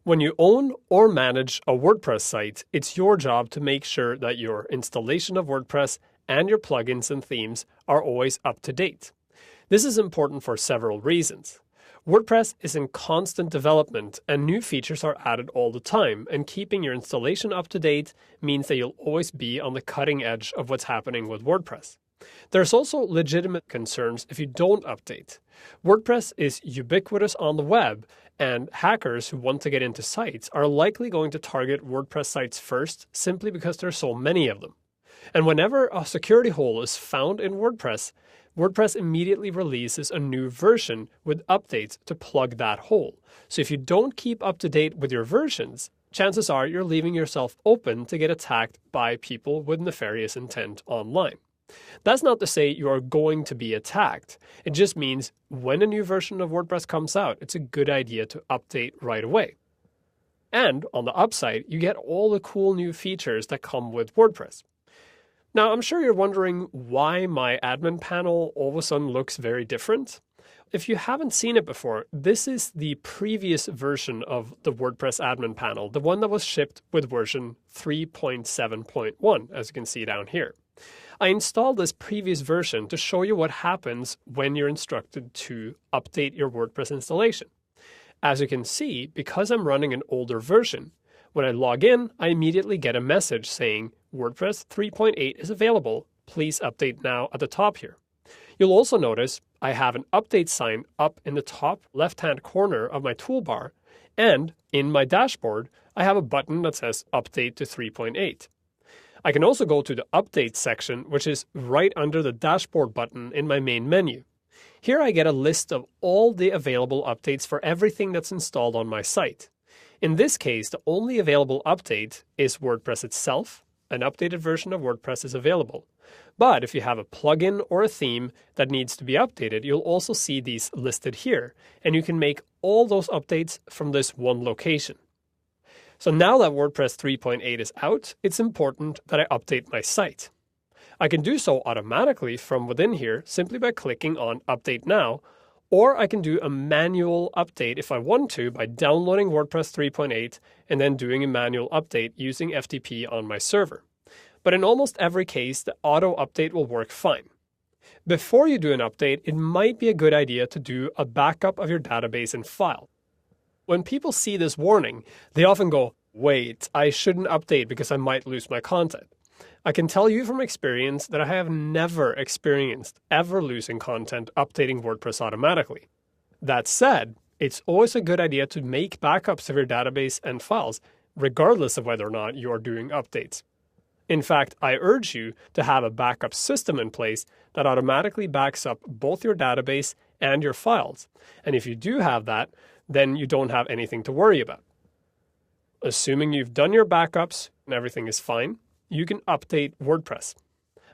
When you own or manage a WordPress site, it's your job to make sure that your installation of WordPress and your plugins and themes are always up to date. This is important for several reasons. WordPress is in constant development and new features are added all the time, and keeping your installation up to date means that you'll always be on the cutting edge of what's happening with WordPress. There's also legitimate concerns if you don't update. WordPress is ubiquitous on the web, and hackers who want to get into sites are likely going to target WordPress sites first simply because there are so many of them. And whenever a security hole is found in WordPress, WordPress immediately releases a new version with updates to plug that hole. So if you don't keep up to date with your versions, chances are you're leaving yourself open to get attacked by people with nefarious intent online. That's not to say you are going to be attacked. It just means when a new version of WordPress comes out, it's a good idea to update right away. And on the upside, you get all the cool new features that come with WordPress. Now, I'm sure you're wondering why my admin panel all of a sudden looks very different. If you haven't seen it before, this is the previous version of the WordPress admin panel, the one that was shipped with version 3.7.1, as you can see down here. I installed this previous version to show you what happens when you're instructed to update your WordPress installation. As you can see, because I'm running an older version, when I log in, I immediately get a message saying WordPress 3.8 is available. Please update now at the top here. You'll also notice I have an update sign up in the top left-hand corner of my toolbar, and in my dashboard, I have a button that says Update to 3.8. I can also go to the Update section, which is right under the dashboard button in my main menu. Here I get a list of all the available updates for everything that's installed on my site. In this case, the only available update is WordPress itself. An updated version of WordPress is available. But if you have a plugin or a theme that needs to be updated, you'll also see these listed here, and you can make all those updates from this one location. So now that WordPress 3.8 is out, it's important that I update my site. I can do so automatically from within here simply by clicking on Update Now, or I can do a manual update if I want to by downloading WordPress 3.8 and then doing a manual update using FTP on my server. But in almost every case, the auto update will work fine. Before you do an update, it might be a good idea to do a backup of your database and file. When people see this warning, they often go, wait, I shouldn't update because I might lose my content. I can tell you from experience that I have never experienced ever losing content updating WordPress automatically. That said, it's always a good idea to make backups of your database and files, regardless of whether or not you are doing updates. In fact, I urge you to have a backup system in place that automatically backs up both your database and your files. And if you do have that, then you don't have anything to worry about. Assuming you've done your backups and everything is fine, you can update WordPress.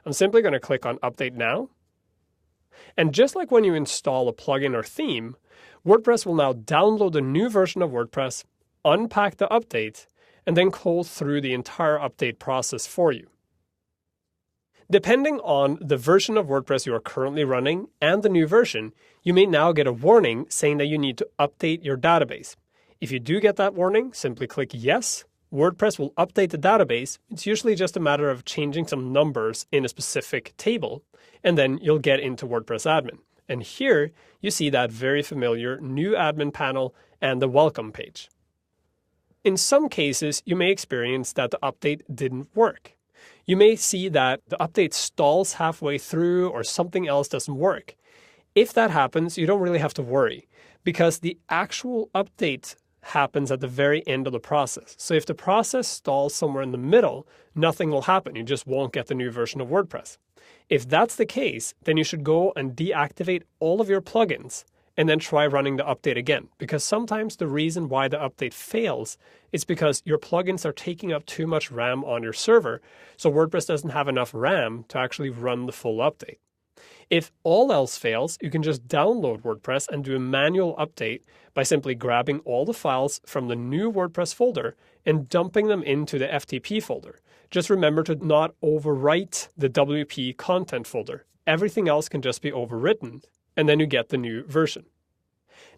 I'm simply going to click on Update Now. And just like when you install a plugin or theme, WordPress will now download a new version of WordPress, unpack the update, and then go through the entire update process for you. Depending on the version of WordPress you are currently running and the new version, you may now get a warning saying that you need to update your database. If you do get that warning, simply click Yes. WordPress will update the database. It's usually just a matter of changing some numbers in a specific table, and then you'll get into WordPress admin. And here you see that very familiar new admin panel and the welcome page. In some cases, you may experience that the update didn't work. You may see that the update stalls halfway through or something else doesn't work. If that happens, you don't really have to worry because the actual update happens at the very end of the process. So if the process stalls somewhere in the middle, nothing will happen. You just won't get the new version of WordPress. If that's the case, then you should go and deactivate all of your plugins and then try running the update again. Because sometimes the reason why the update fails is because your plugins are taking up too much RAM on your server, so WordPress doesn't have enough RAM to actually run the full update. If all else fails, you can just download WordPress and do a manual update by simply grabbing all the files from the new WordPress folder and dumping them into the FTP folder. Just remember to not overwrite the WP content folder. Everything else can just be overwritten, and then you get the new version.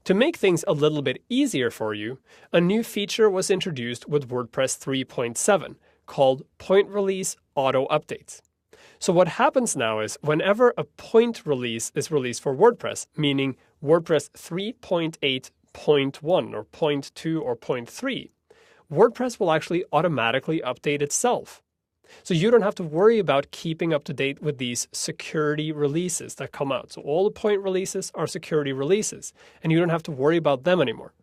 To make things a little bit easier for you, a new feature was introduced with WordPress 3.7 called Point Release Auto Updates. So what happens now is whenever a point release is released for WordPress, meaning WordPress 3.8.1 or point 2 or point 3, WordPress will actually automatically update itself. So you don't have to worry about keeping up to date with these security releases that come out. So all the point releases are security releases, and you don't have to worry about them anymore.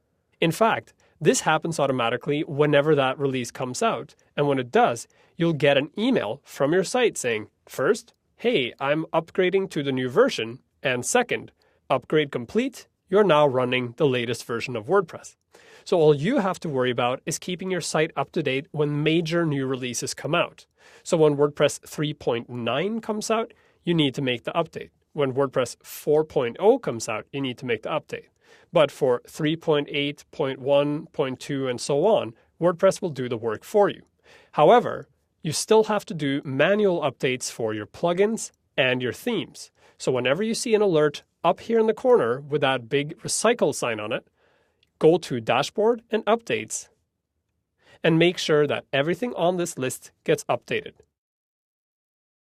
In fact, this happens automatically whenever that release comes out, and when it does, you'll get an email from your site saying, first, hey, I'm upgrading to the new version, and second, upgrade complete, you're now running the latest version of WordPress. So all you have to worry about is keeping your site up to date when major new releases come out. So when WordPress 3.9 comes out, you need to make the update. When WordPress 4.0 comes out, you need to make the update. But for 3.8, 0.1, 0.2, and so on, WordPress will do the work for you. However, you still have to do manual updates for your plugins and your themes. So whenever you see an alert up here in the corner with that big recycle sign on it, go to Dashboard and Updates and make sure that everything on this list gets updated.